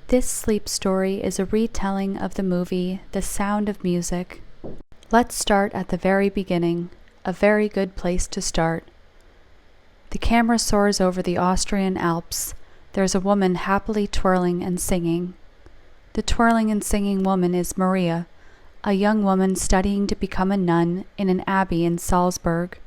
This sleep story is a retelling of the movie The Sound of Music. Let's start at the very beginning, a very good place to start. The camera soars over the Austrian Alps. There's a woman happily twirling and singing. The twirling and singing woman is Maria, a young woman studying to become a nun in an abbey in Salzburg.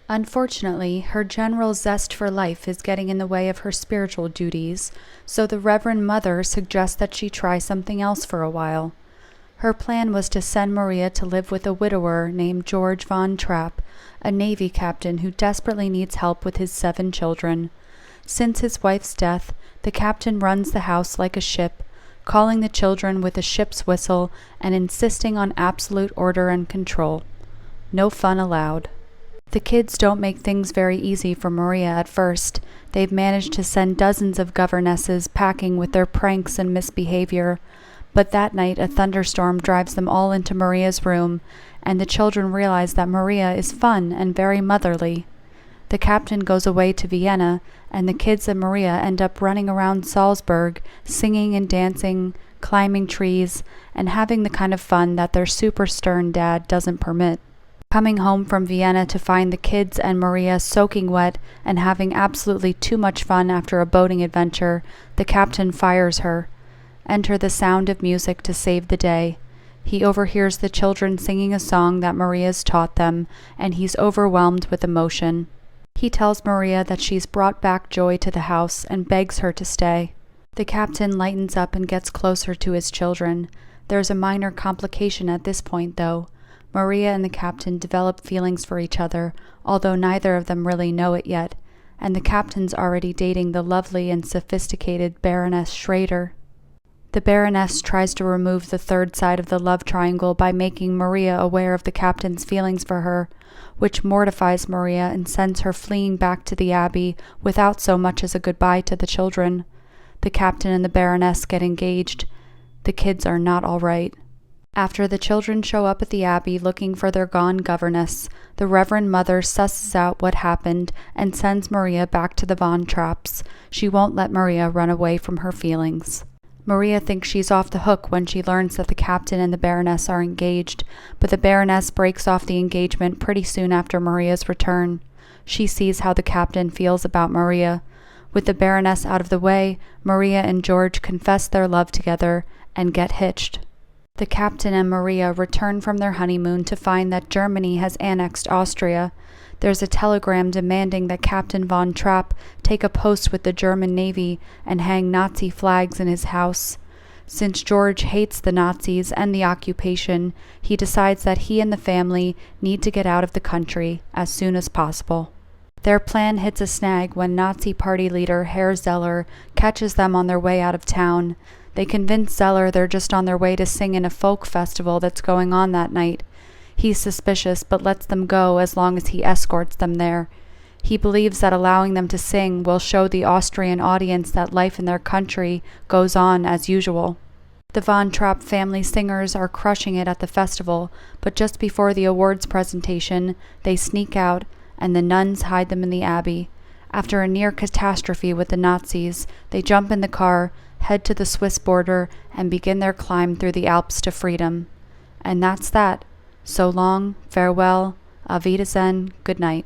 Unfortunately, her general zest for life is getting in the way of her spiritual duties, so the Reverend Mother suggests that she try something else for a while. Her plan was to send Maria to live with a widower named George von Trapp, a Navy captain who desperately needs help with his 7 children. Since his wife's death, the captain runs the house like a ship, calling the children with a ship's whistle and insisting on absolute order and control. No fun allowed. The kids don't make things very easy for Maria at first. They've managed to send dozens of governesses packing with their pranks and misbehavior. But that night a thunderstorm drives them all into Maria's room, and the children realize that Maria is fun and very motherly. The captain goes away to Vienna, and the kids and Maria end up running around Salzburg, singing and dancing, climbing trees, and having the kind of fun that their super stern dad doesn't permit. Coming home from Vienna to find the kids and Maria soaking wet and having absolutely too much fun after a boating adventure, the captain fires her. Enter the Sound of Music to save the day. He overhears the children singing a song that Maria's taught them, and he's overwhelmed with emotion. He tells Maria that she's brought back joy to the house and begs her to stay. The captain lightens up and gets closer to his children. There's a minor complication at this point, though. Maria and the captain develop feelings for each other, although neither of them really know it yet, and the captain's already dating the lovely and sophisticated Baroness Schrader. The Baroness tries to remove the third side of the love triangle by making Maria aware of the captain's feelings for her, which mortifies Maria and sends her fleeing back to the abbey without so much as a goodbye to the children. The captain and the Baroness get engaged. The kids are not all right. After the children show up at the abbey looking for their gone governess, the Reverend Mother susses out what happened and sends Maria back to the Von Trapps. She won't let Maria run away from her feelings. Maria thinks she's off the hook when she learns that the captain and the Baroness are engaged, but the Baroness breaks off the engagement pretty soon after Maria's return. She sees how the captain feels about Maria. With the Baroness out of the way, Maria and George confess their love together and get hitched. The captain and Maria return from their honeymoon to find that Germany has annexed Austria. There's a telegram demanding that Captain von Trapp take a post with the German Navy and hang Nazi flags in his house. Since George hates the Nazis and the occupation, he decides that he and the family need to get out of the country as soon as possible. Their plan hits a snag when Nazi party leader Herr Zeller catches them on their way out of town. They convince Zeller they're just on their way to sing in a folk festival that's going on that night. He's suspicious but lets them go as long as he escorts them there. He believes that allowing them to sing will show the Austrian audience that life in their country goes on as usual. The Von Trapp family singers are crushing it at the festival, but just before the awards presentation, they sneak out and the nuns hide them in the abbey. After a near catastrophe with the Nazis, they jump in the car, head to the Swiss border, and begin their climb through the Alps to freedom. And that's that. So long, farewell, auf Wiedersehen, good night.